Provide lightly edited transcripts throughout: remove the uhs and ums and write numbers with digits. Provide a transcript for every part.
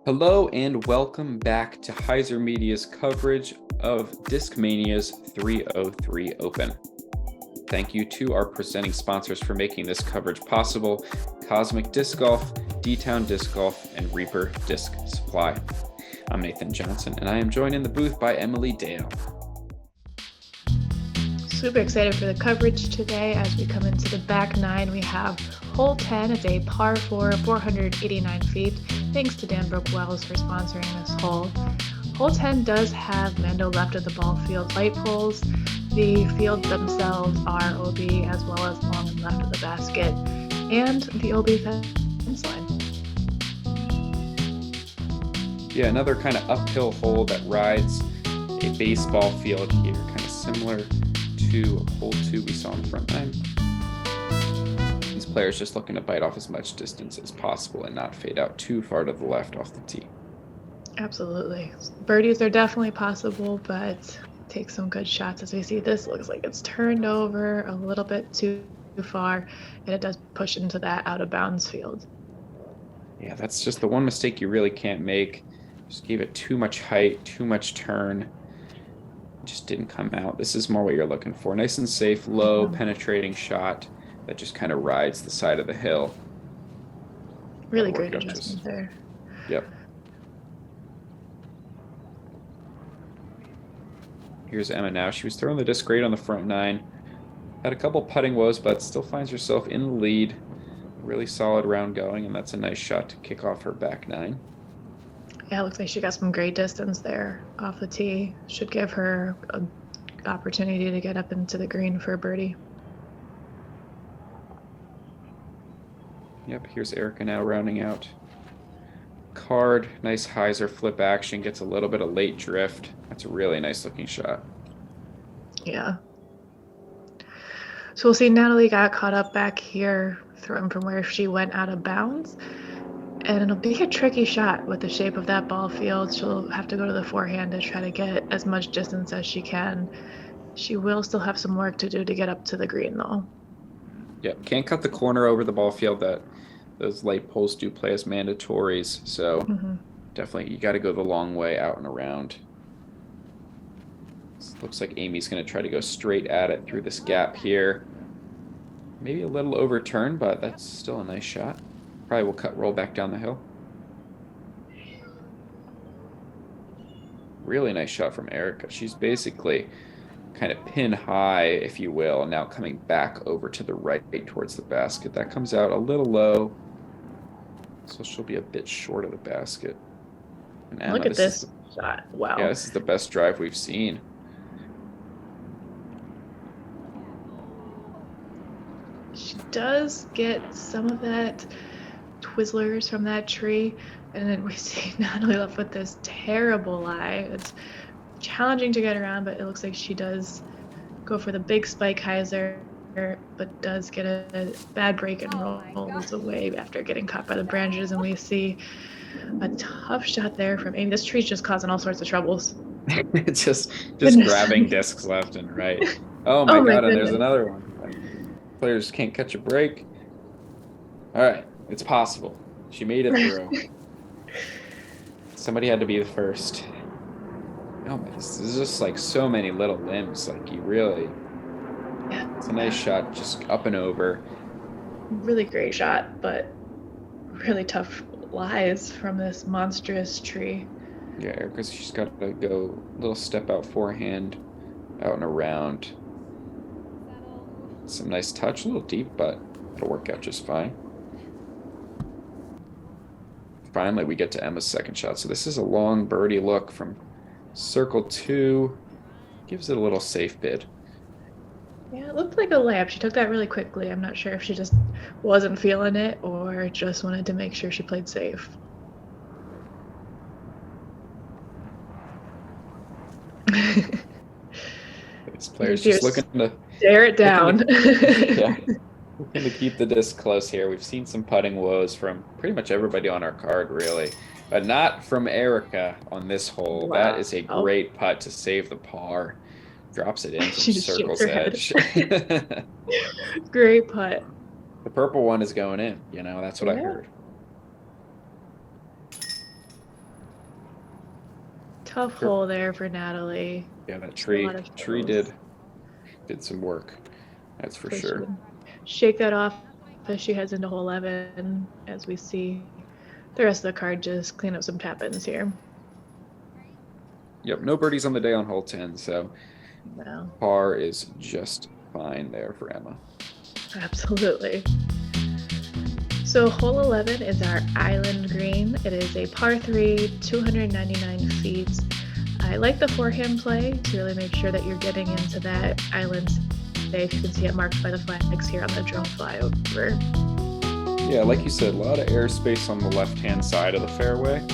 Hello and welcome back to HyzerMedia's coverage of Discmania's 303 Open. Thank you to our presenting sponsors for making this coverage possible: Cosmic Disc Golf, D-Town Disc Golf, and Reaper Disc Supply. I'm Nathan Johnson, and I am joined in the booth by Emily Dale. Super excited for the coverage today. As we come into the back nine, we have hole 10. It's a par 4, 489 feet. Thanks to Danbrook Wells for sponsoring this hole. Hole 10 does have Mando left of the ball field light poles. The field themselves are OB, as well as long and left of the basket, and the OB fence line. Yeah, another kind of uphill hole that rides a baseball field here, kind of similar to hole 2 we saw in the front nine. These players just looking to bite off as much distance as possible and not fade out too far to the left off the tee. Absolutely. Birdies are definitely possible, but take some good shots. As we see, this looks like it's turned over a little bit too far, and it does push into that out of bounds field. Yeah, that's just the one mistake you really can't make. Just gave it too much height, too much turn. Just didn't come out. This is more what you're looking for. Nice and safe, low penetrating shot that just kind of rides the side of the hill. Really great adjustment there. Yep. Here's Emma now. She was throwing the disc great on the front nine. Had a couple putting woes, but still finds herself in the lead. Really solid round going, and that's a nice shot to kick off her back nine. Yeah, it looks like she got some great distance there off the tee. Should give her an opportunity to get up into the green for a birdie. Yep, here's Erikah now rounding out. Card, nice hyzer flip action, gets a little bit of late drift. That's a really nice looking shot. Yeah. So we'll see Natalie got caught up back here, thrown from where she went out of bounds. And it'll be a tricky shot with the shape of that ball field. She'll have to go to the forehand to try to get as much distance as she can. She will still have some work to do to get up to the green, though. Yep, can't cut the corner over the ball field. That those light poles do play as mandatories. So definitely you got to go the long way out and around. This looks like Amy's going to try to go straight at it through this gap here. Maybe a little overturned, but that's still a nice shot. Probably will roll back down the hill. Really nice shot from Erikah. She's basically kind of pin high, if you will, and now coming back over to the right towards the basket. That comes out a little low, so she'll be a bit short of the basket. And Emma, look at this shot. Wow. Yeah, this is the best drive we've seen. She does get some of that Twizzlers from that tree, and then we see Natalie left with this terrible lie. It's challenging to get around, but it looks like she does go for the big spike hyzer, but does get a bad break and rolls away after getting caught by the branches. And we see a tough shot there from Amy. This tree's just causing all sorts of troubles. It's just grabbing discs left and right. Oh my God, and there's another one. Players can't catch a break. All right, it's possible. She made it through. Somebody had to be the first. Oh my, this is just like so many little limbs. Like you really, it's a nice shot, just up and over. Really great shot, but really tough lies from this monstrous tree. Yeah, Erikah's she's got to go a little step out forehand, out and around. Some nice touch, a little deep, but it'll work out just fine. Finally, we get to Emma's second shot. So this is a long birdie look from circle 2. Gives it a little safe bid. Yeah, it looked like a layup. She took that really quickly. I'm not sure if she just wasn't feeling it or just wanted to make sure she played safe. This player's just looking to stare it down. Looking to keep the disc close here. We've seen some putting woes from pretty much everybody on our card, really, but not from Erikah on this hole. Wow. That is a great putt to save the par. Drops it in from circle's edge. Great putt. The purple one is going in. You know, that's what I heard. Tough Sure. hole there for Natalie. Yeah, that Just a lot of tree struggles. did some work. That's for Hopefully she sure. can shake that off as she heads into hole 11, as we see the rest of the card just clean up some tap-ins here. Yep, no birdies on the day on hole 10, so No, par is just fine there for Emma. absolutely. So hole 11 is our island green. It is a par 3, 299 feet. I like the forehand play to really make sure that you're getting into that island safe. You can see it marked by the flags here on the drone flyover. Yeah, like you said, a lot of airspace on the left-hand side of the fairway,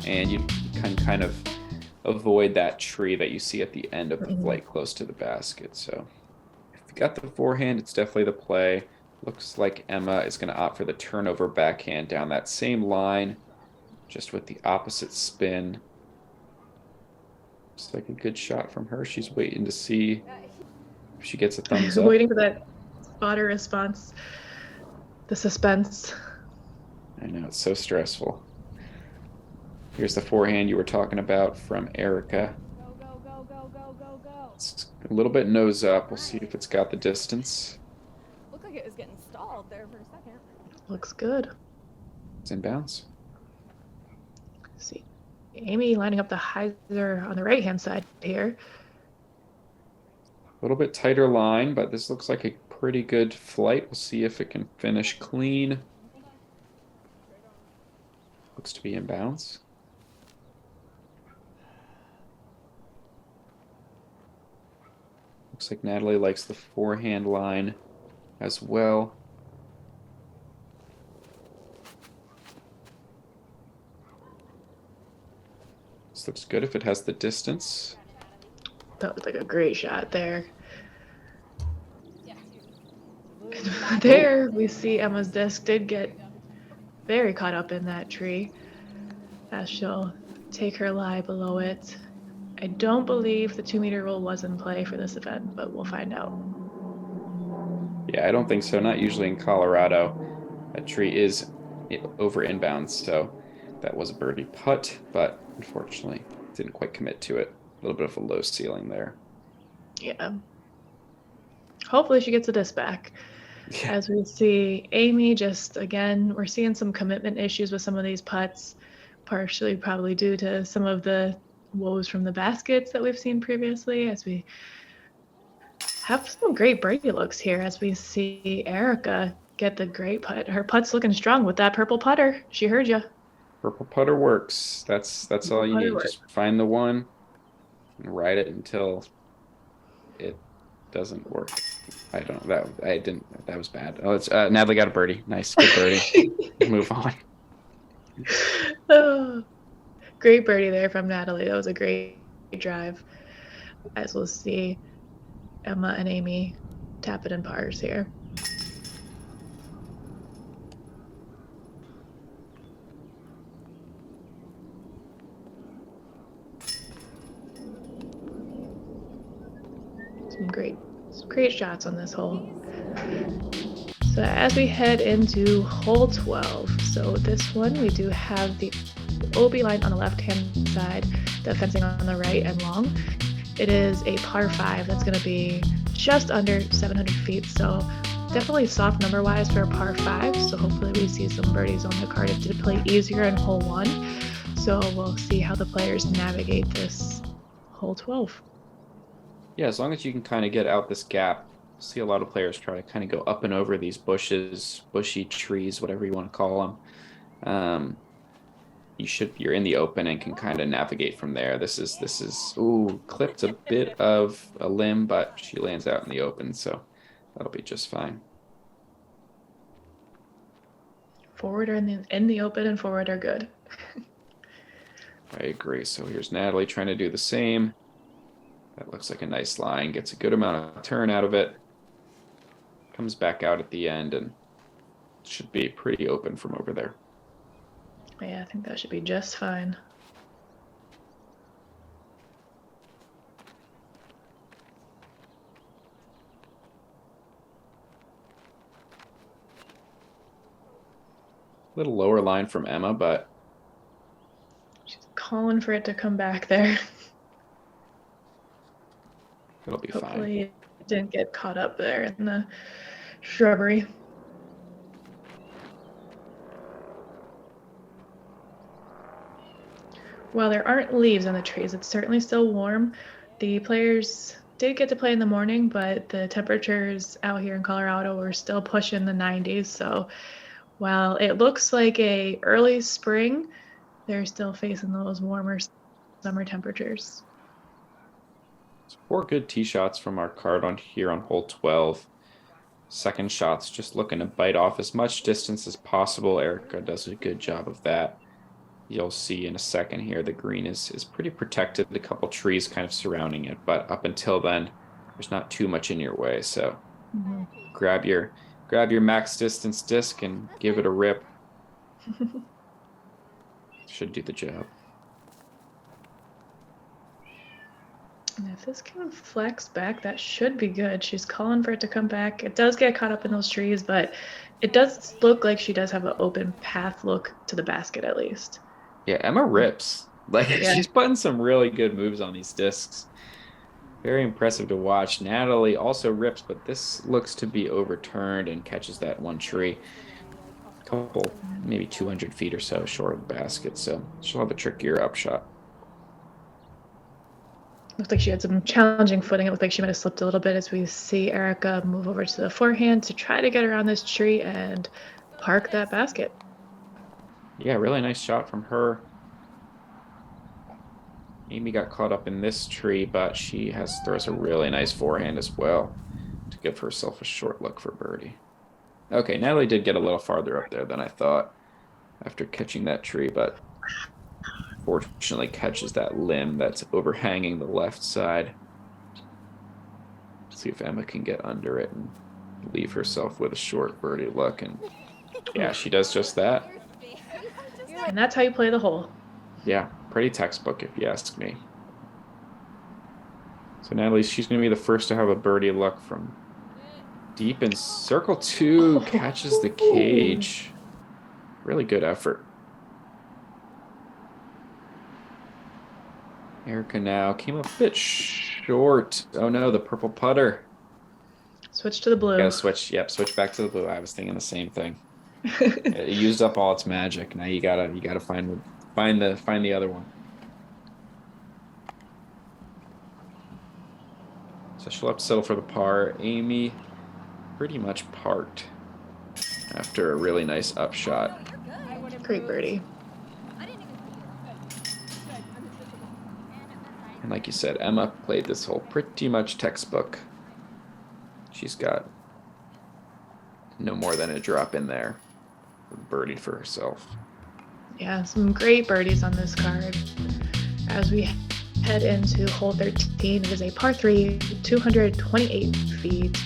and you can kind of avoid that tree that you see at the end of the flight close to the basket. So if you got the forehand, it's definitely the play. Looks like Emma is going to opt for the turnover backhand down that same line, just with the opposite spin. Looks like a good shot from her. She's waiting to see if she gets a thumbs up. Waiting for that spotter response. The suspense. I know, it's so stressful. Here's the forehand you were talking about from Erikah. Go. It's a little bit nose up. We'll see if it's got the distance. Looked like it was getting stalled there for a second. Looks good. It's in bounds. See, Amy lining up the hyzer on the right-hand side here. A little bit tighter line, but this looks like a pretty good flight. We'll see if it can finish clean. Looks to be in bounds. Looks like Natalie likes the forehand line as well. This looks good if it has the distance. That was like a great shot there. There we see Emma's disc did get very caught up in that tree as she'll take her lie below it. I don't believe the 2-meter rule was in play for this event, but we'll find out. Yeah, I don't think so. Not usually in Colorado. That tree is over inbounds, so that was a birdie putt, but unfortunately didn't quite commit to it. A little bit of a low ceiling there. Yeah. Hopefully she gets a disc back. Yeah. As we see Amy, just again, we're seeing some commitment issues with some of these putts, partially probably due to some of the woes from the baskets that we've seen previously, as we have some great birdie looks here as we see Erikah get the great putt. Her putt's looking strong with that purple putter. She heard you. Purple putter works. That's all you need. Just find the one and ride it until it doesn't work. I don't know. That was bad. Oh, it's Natalie got a birdie. Nice, good birdie. Move on. Oh, great birdie there from Natalie. That was a great drive. As we'll see Emma and Amy tap it in pars here. Some great shots on this hole. So as we head into hole 12, so this one we do have the OB line on the left-hand side, the fencing on the right and long. It is a par 5 that's going to be just under 700 feet, so definitely soft number-wise for a par 5, so hopefully we see some birdies on the card. It did play easier in hole 1, so we'll see how the players navigate this hole 12. Yeah, as long as you can kind of get out this gap, see a lot of players try to kind of go up and over these bushes, bushy trees, whatever you want to call them. You're in the open and can kind of navigate from there. This is clipped a bit of a limb, but she lands out in the open, so that'll be just fine. Forward are in the open and forward are good. I agree. So here's Natalie trying to do the same. That looks like a nice line. Gets a good amount of turn out of it. Comes back out at the end and should be pretty open from over there. Yeah, I think that should be just fine. Little lower line from Emma, but She's calling for it to come back there. It'll be Hopefully fine. it didn't get caught up there in the shrubbery. While there aren't leaves on the trees, it's certainly still warm. The players did get to play in the morning, but the temperatures out here in Colorado were still pushing the 90s. So while it looks like a early spring, they're still facing those warmer summer temperatures. 4 good tee shots from our card on here on hole 12. Second shot's just looking to bite off as much distance as possible. Erikah does a good job of that. You'll see in a second here the green is pretty protected, a couple trees kind of surrounding it, but up until then there's not too much in your way. So grab your max distance disc and give it a rip. Should do the job. And if this can flex back, that should be good. She's calling for it to come back. It does get caught up in those trees, but it does look like she does have an open path look to the basket at least. Yeah, Emma rips. She's putting some really good moves on these discs. Very impressive to watch. Natalie also rips, but this looks to be overturned and catches that one tree. A couple, maybe 200 feet or so short of the basket, so she'll have a trickier upshot. Looked like she had some challenging footing. It looked like she might have slipped a little bit as we see Erikah move over to the forehand to try to get around this tree and park that basket. Yeah, really nice shot from her. Amy got caught up in this tree, but she throws a really nice forehand as well to give herself a short look for birdie. Okay, Natalie did get a little farther up there than I thought after catching that tree, but fortunately catches that limb that's overhanging the left side. See if Emma can get under it and leave herself with a short birdie look. And yeah, she does just that. And that's how you play the hole. Yeah, pretty textbook if you ask me. So Natalie, she's going to be the first to have a birdie look from deep in circle 2, catches the cage. Really good effort. Erikah now came a bit short. Oh no, the purple putter. Switch to the blue. Gotta switch. Yep, switch back to the blue. I was thinking the same thing. It used up all its magic. Now you gotta find the other one. So she'll have to settle for the par. Amy pretty much parked after a really nice upshot. Great birdie. And like you said, Emma played this hole pretty much textbook. She's got no more than a drop in there. Birdied for herself. Yeah, some great birdies on this card. As we head into hole 13, it is a par 3, 228 feet.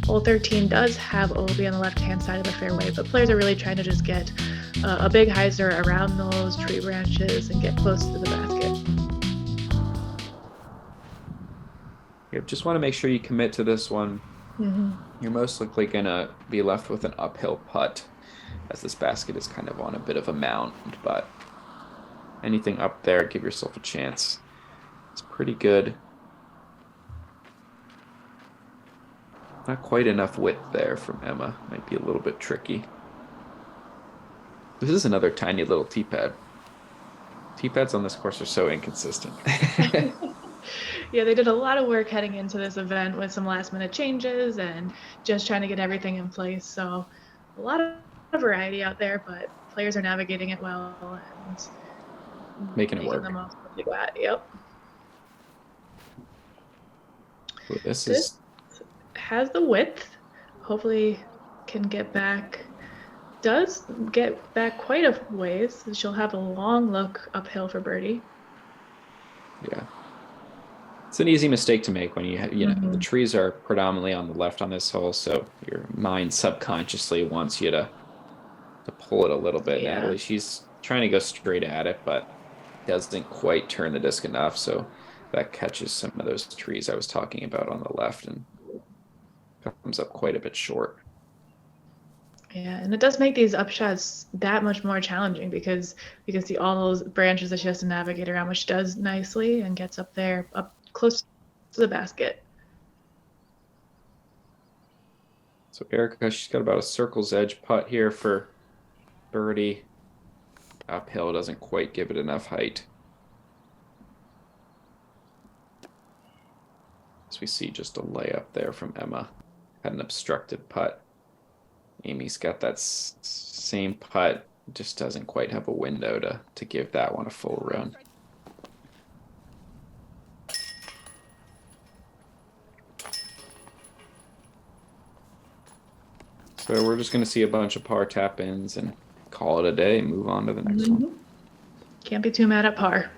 Hole 13 does have OB on the left-hand side of the fairway, but players are really trying to just get a big hyzer around those tree branches and get close to the basket. You just want to make sure you commit to this one. Mm-hmm. You're most likely going to be left with an uphill putt, as this basket is kind of on a bit of a mound, but anything up there, give yourself a chance. It's pretty good. Not quite enough width there from Emma. Might be a little bit tricky. This is another tiny little tee pad. Tee pads on this course are so inconsistent. Yeah, they did a lot of work heading into this event with some last minute changes and just trying to get everything in place. So a lot of variety out there, but players are navigating it well and Making it work. the most of what they got. Yep. Ooh, this has the width. Hopefully can get back. Does get back quite a ways. She'll have a long look uphill for birdie. Yeah. It's an easy mistake to make when you know, the Mhm. trees are predominantly on the left on this hole, so your mind subconsciously wants you to pull it a little bit. Yeah. Natalie, she's trying to go straight at it, but doesn't quite turn the disc enough, so that catches some of those trees I was talking about on the left and comes up quite a bit short. Yeah, and it does make these upshots that much more challenging because you can see all those branches that she has to navigate around, which does nicely and gets up there, up close to the basket. So Erikah, she's got about a circle's edge putt here for birdie. Uphill doesn't quite give it enough height. As we see just a layup there from Emma. Had an obstructed putt. Amy's got that same putt, just doesn't quite have a window to give that one a full run. So we're just going to see a bunch of par tap-ins and call it a day, move on to the next one. Can't be too mad at par.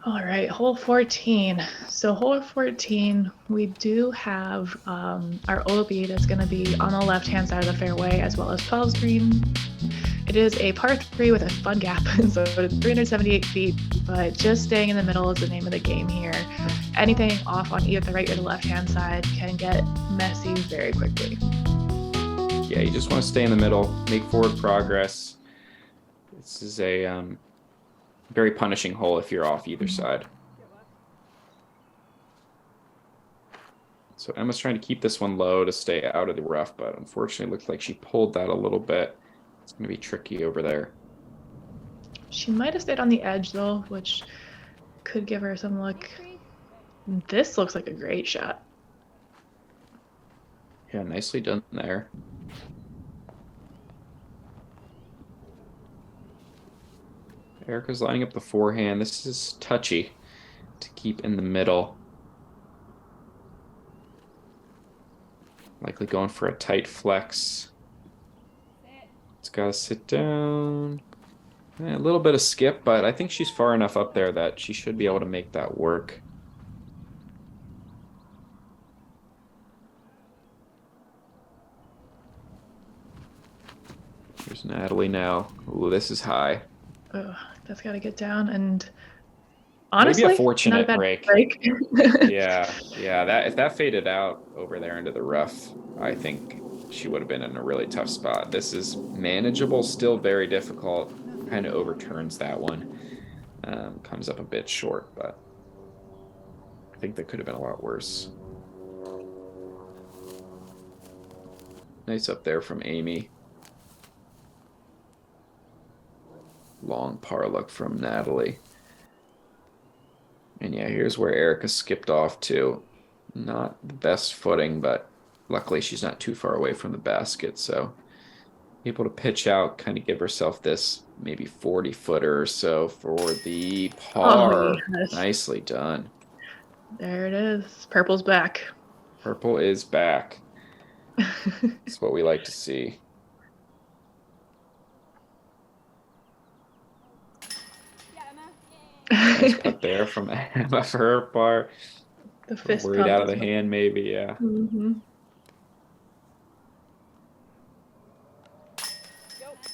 All right, hole 14. So hole 14, we do have our OB that's going to be on the left-hand side of the fairway as well as 12's green. It is a par 3 with a fun gap, so it's 378 feet, but just staying in the middle is the name of the game here. Anything off on either the right or the left-hand side can get messy very quickly. Yeah, you just want to stay in the middle, make forward progress. This is a very punishing hole if you're off either side. So Emma's trying to keep this one low to stay out of the rough, but unfortunately it looks like she pulled that a little bit. It's going to be tricky over there. She might have stayed on the edge though, which could give her some luck. This looks like a great shot. Yeah, nicely done there. Erikah's lining up the forehand. This is touchy to keep in the middle. Likely going for a tight flex. It's got to sit down. A little bit of skip, but I think she's far enough up there that she should be able to make that work. Here's Natalie now. Ooh, this is high. Ugh, that's got to get down, and honestly, maybe a fortunate not a bad break. yeah. That if that faded out over there into the rough, I think she would have been in a really tough spot. This is manageable, still very difficult. Kind of overturns that one. Comes up a bit short, but I think that could have been a lot worse. Nice up there from Amy. Long par look from Natalie. And yeah, here's where Erikah skipped off to. Not the best footing, but luckily she's not too far away from the basket, so able to pitch out, kind of give herself this maybe 40-footer or so for the par. Oh, yes. Nicely done. There it is. Purple's back. Purple is back. That's what we like to see. Nice putt there from Emma for her par. The fist worried pump out of the is hand, maybe, yeah.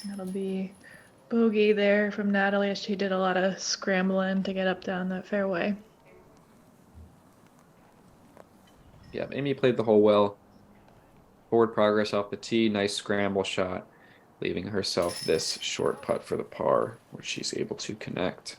That'll be bogey there from Natalie as she did a lot of scrambling to get up down that fairway. Yeah, Amy played the hole well. Forward progress off the tee, nice scramble shot, leaving herself this short putt for the par, which she's able to connect.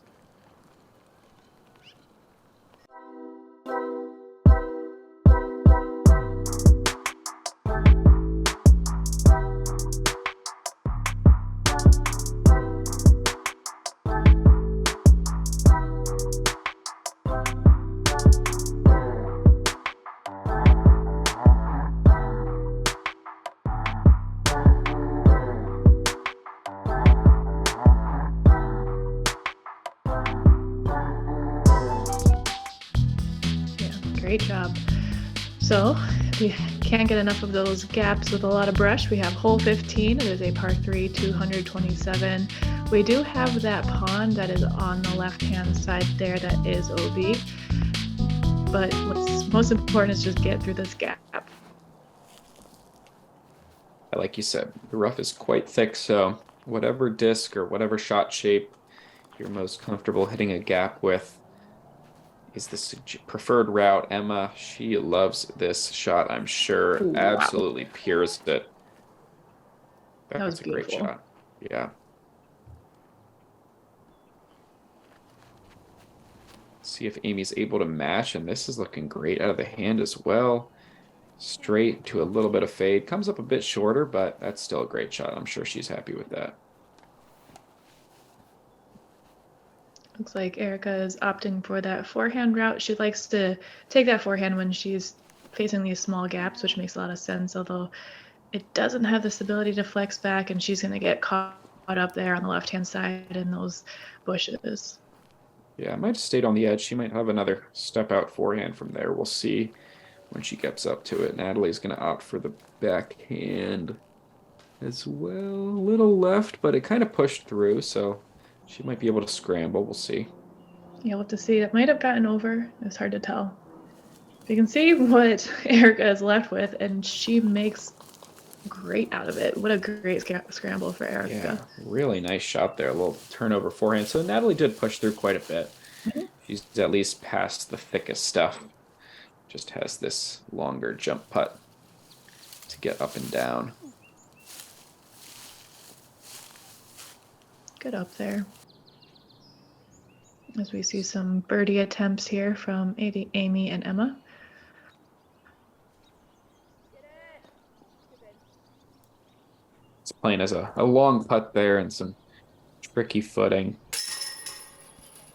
Great job. So if you can't get enough of those gaps with a lot of brush, we have hole 15. It is a par 3, 227. We do have that pond that is on the left-hand side there that is OB. But what's most important is just get through this gap. Like you said, the rough is quite thick, so whatever disc or whatever shot shape you're most comfortable hitting a gap with is the preferred route. Emma, she loves this shot, I'm sure. Ooh, wow. Absolutely pures it. That was That's a great beautiful. shot. Yeah. See if Amy's able to match, and this is looking great out of the hand as well. Straight to a little bit of fade. Comes up a bit shorter, but that's still a great shot. I'm sure she's happy with that. Looks like Erikah is opting for that forehand route. She likes to take that forehand when she's facing these small gaps, which makes a lot of sense, although it doesn't have this ability to flex back, and she's going to get caught up there on the left-hand side in those bushes. Yeah, I might have stayed on the edge. She might have another step out forehand from there. We'll see when she gets up to it. Natalie's going to opt for the backhand as well. A little left, but it kind of pushed through, so she might be able to scramble. We'll see. Yeah, we'll have to see. It might have gotten over. It's hard to tell. You can see what Erikah is left with, and she makes great out of it. What a great scramble for Erikah. Yeah, really nice shot there. A little turnover forehand. So Natalie did push through quite a bit. She's at least past the thickest stuff. Just has this longer jump putt to get up and down. Good up there. As we see some birdie attempts here from Amy and Emma. It's playing as a long putt there and some tricky footing.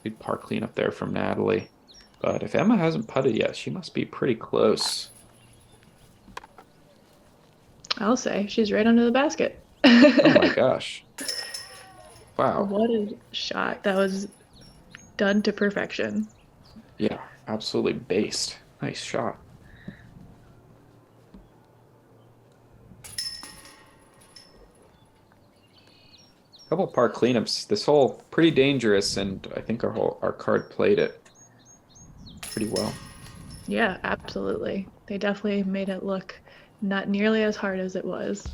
Good par clean up there from Natalie. But if Emma hasn't putted yet, she must be pretty close. I'll say she's right under the basket. Oh my gosh. Wow. What a shot. That was done to perfection. Yeah, absolutely based. Nice shot. Couple par cleanups. This hole pretty dangerous, and I think our card played it pretty well. Yeah, absolutely. They definitely made it look not nearly as hard as it was.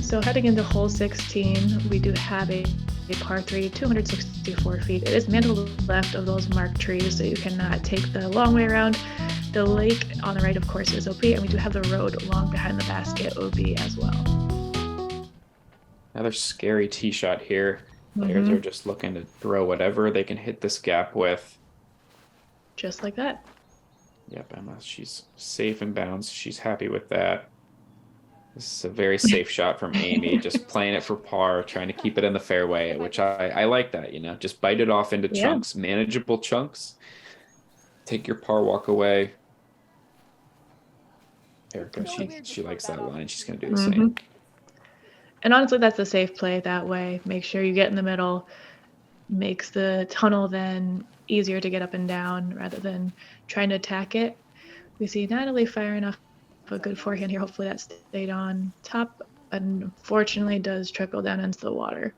So heading into hole 16, we do have a par 3, 264 feet. It is man to the left of those marked trees, so you cannot take the long way around. The lake on the right, of course, is OP, and we do have the road long behind the basket OB as well. Another scary tee shot here. Players are just looking to throw whatever they can hit this gap with. Just like that. Yep, Emma, she's safe and bounds. She's happy with that. This is a very safe shot from Amy, just playing it for par, trying to keep it in the fairway, which I like that, you know, just bite it off into chunks, manageable chunks. Take your par walk away. Erikah, she likes that line. She's going to do the same. And honestly, that's a safe play that way. Make sure you get in the middle. Makes the tunnel then easier to get up and down rather than trying to attack it. We see Natalie firing off a good forehand here. Hopefully that stayed on top. Unfortunately, does trickle down into the water.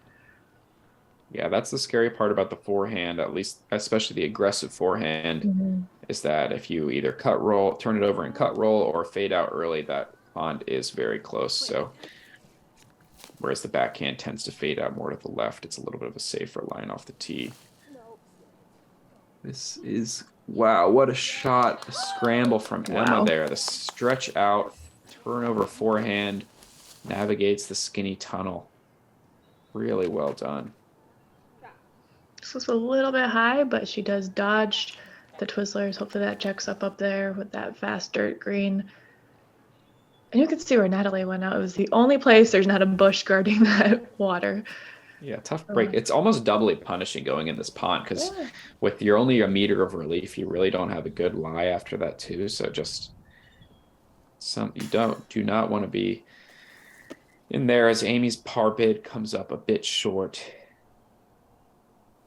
Yeah, that's the scary part about the forehand, at least, especially the aggressive forehand, is that if you either cut roll, turn it over and cut roll, or fade out early, that pond is very close. So whereas the backhand tends to fade out more to the left, it's a little bit of a safer line off the tee. This is, wow, what a shot. A scramble from Emma there. The stretch out, turnover forehand, navigates the skinny tunnel. Really well done. This was a little bit high, but she does dodge the Twizzlers. Hopefully that checks up there with that fast dirt green. And you can see where Natalie went out. It was the only place there's not a bush guarding that water. Yeah, tough break. It's almost doubly punishing going in this pond because with you're only a meter of relief, you really don't have a good lie after that too. So just do not want to be in there as Amy's par bid comes up a bit short.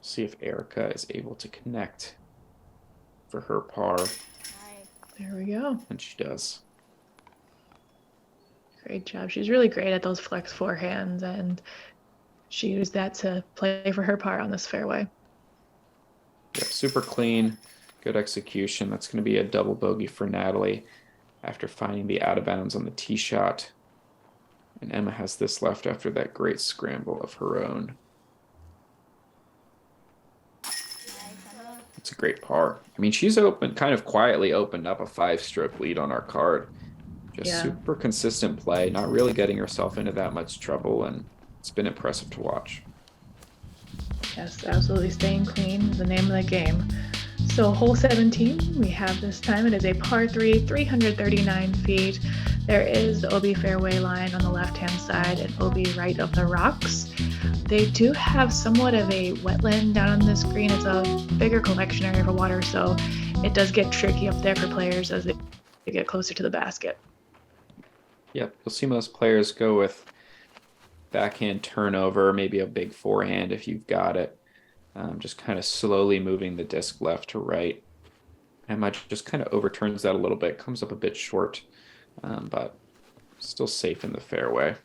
See if Erikah is able to connect for her par. There we go. And she does. Great job. She's really great at those flex forehands, and she used that to play for her par on this fairway. Yep, super clean, good execution. That's going to be a double bogey for Natalie after finding the out of bounds on the tee shot. And Emma has this left after that great scramble of her own. It's a great par. I mean, she's kind of quietly opened up a 5-stroke lead on our card. Just Yeah. super consistent play, not really getting herself into that much trouble, and it's been impressive to watch. Yes, absolutely staying clean is the name of the game. So hole 17, we have this time. It is a par 3, 339 feet. There is the OB fairway line on the left-hand side and OB right of the rocks. They do have somewhat of a wetland down on this green. It's a bigger collection area for water, so it does get tricky up there for players as they get closer to the basket. Yep, you'll see most players go with backhand turnover, maybe a big forehand if you've got it. Just kind of slowly moving the disc left to right. Emma just kind of overturns that a little bit, comes up a bit short, but still safe in the fairway.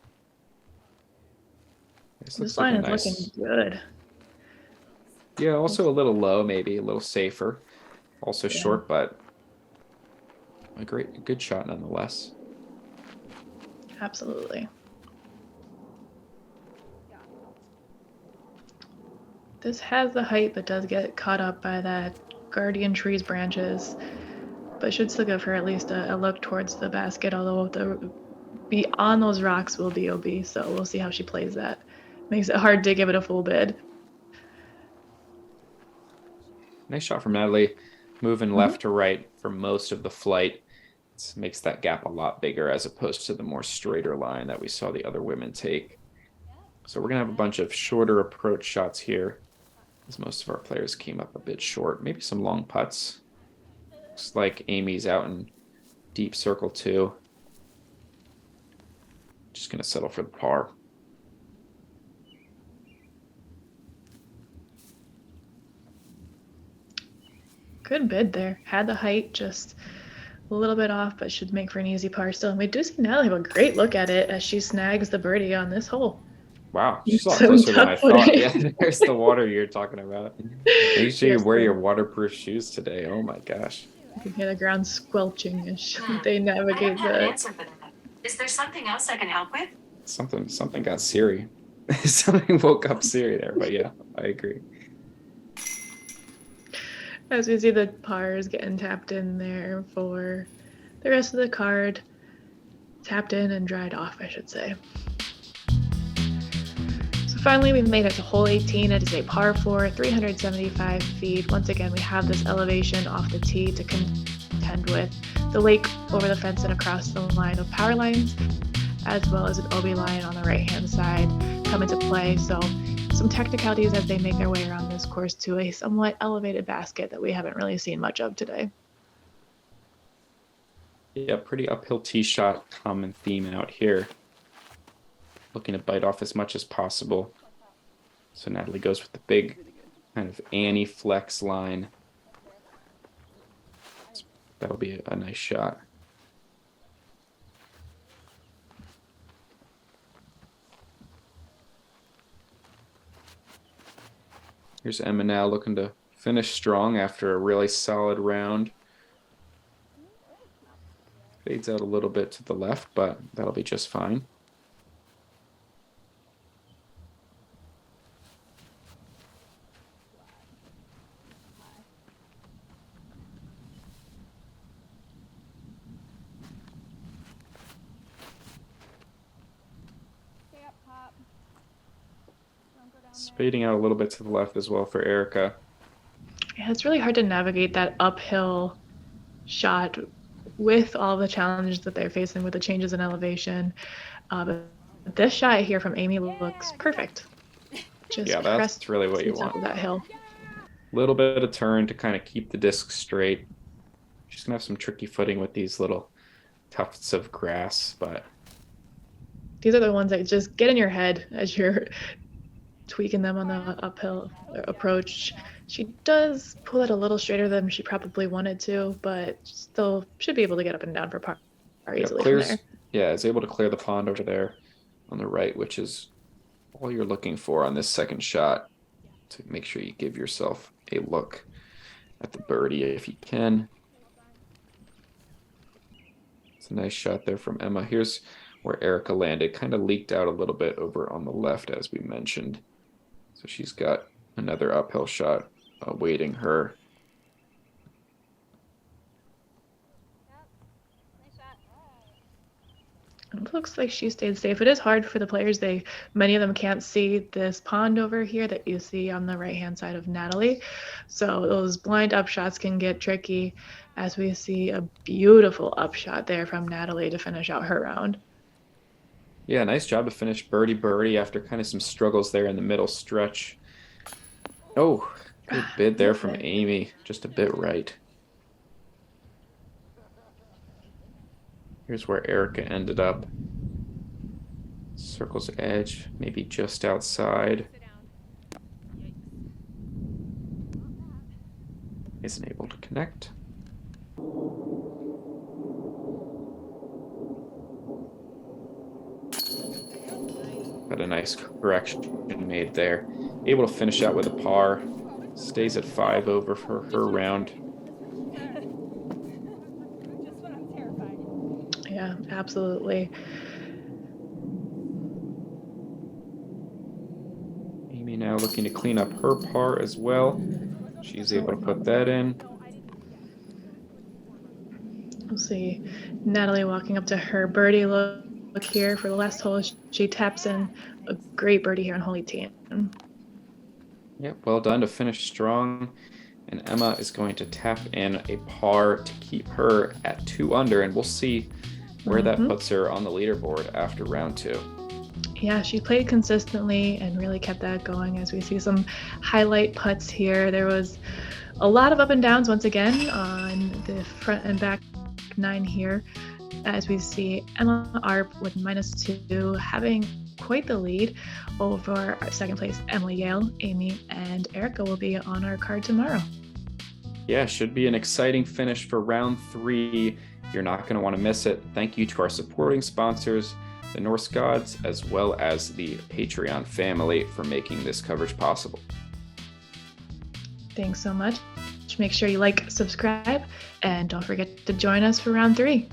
This line is looking good. Yeah, also a little low, maybe a little safer. Also short, but a good shot nonetheless. Absolutely. This has the height, but does get caught up by that guardian tree's branches, but should still give her at least a look towards the basket, although the beyond those rocks will be OB, so we'll see how she plays that. Makes it hard to give it a full bid. Nice shot from Natalie, moving left to right for most of the flight. It makes that gap a lot bigger as opposed to the more straighter line that we saw the other women take. So we're going to have a bunch of shorter approach shots here, as most of our players came up a bit short. Maybe some long putts. Looks like Amy's out in deep circle 2. Just going to settle for the par. Good bid there. Had the height, just a little bit off, but should make for an easy par still. And we do see Natalie have a great look at it as she snags the birdie on this hole. Wow, she's a lot closer than I thought. Yeah, there's the water you're talking about. Make sure you wear your waterproof shoes today. Oh my gosh. You can hear the ground squelching as they navigate the... Is there something else I can help with? Something got Siri. Something woke up Siri there, but yeah, I agree. As we see the pars getting tapped in there for the rest of the card. Tapped in and dried off, I should say. So finally, we've made it to hole 18. It is a par 4, 375 feet. Once again, we have this elevation off the tee to contend with. The lake over the fence and across the line of power lines, as well as an OB line on the right-hand side come into play. So some technicalities as they make their way around this course to a somewhat elevated basket that we haven't really seen much of today. Yeah, pretty uphill tee shot, common theme out here. Looking to bite off as much as possible. So Natalie goes with the big kind of Annie flex line. That'll be a nice shot. Here's Emma now looking to finish strong after a really solid round. Fades out a little bit to the left, but that'll be just fine. It's fading out a little bit to the left as well for Erikah. Yeah, it's really hard to navigate that uphill shot with all the challenges that they're facing with the changes in elevation. But this shot here from Amy looks perfect. Yeah, that's really what you want. That hill. Little bit of turn to kind of keep the disc straight. She's gonna have some tricky footing with these little tufts of grass, but these are the ones that just get in your head as you're tweaking them on the uphill approach. She does pull it a little straighter than she probably wanted to, but still should be able to get up and down for par easily from there. Yeah, is able to clear the pond over there on the right, which is all you're looking for on this second shot, to make sure you give yourself a look at the birdie if you can. It's a nice shot there from Emma. Here's where Erikah landed, kind of leaked out a little bit over on the left, as we mentioned. So she's got another uphill shot awaiting her. It looks like she stayed safe. It is hard for the players. Many of them can't see this pond over here that you see on the right-hand side of Natalie. So those blind upshots can get tricky, as we see a beautiful upshot there from Natalie to finish out her round. Yeah, nice job to finish birdie after kind of some struggles there in the middle stretch. Oh, good bid there from Amy. Just a bit right. Here's where Erikah ended up. Circle's edge, maybe just outside. Isn't able to connect. Got a nice correction made there. Able to finish out with a par. Stays at 5 over for her round. Yeah, absolutely. Amy now looking to clean up her par as well. She's able to put that in. We'll see Natalie walking up to her birdie look here for the last hole. She taps in a great birdie here on hole 18. Yep, well done to finish strong. And Emma is going to tap in a par to keep her at 2 under, and we'll see where that puts her on the leaderboard after round 2. Yeah, she played consistently and really kept that going, as we see some highlight putts here. There was a lot of up and downs once again on the front and back 9 here, as we see Emma Arp with -2 having quite the lead over our second place Emily Yale. Amy and Erikah will be on our card tomorrow. Yeah, should be an exciting finish for round 3. You're not going to want to miss it. Thank you to our supporting sponsors, the Norse Gods, as well as the Patreon family, for making this coverage possible. Thanks so much. Make sure you like, subscribe, and don't forget to join us for round 3.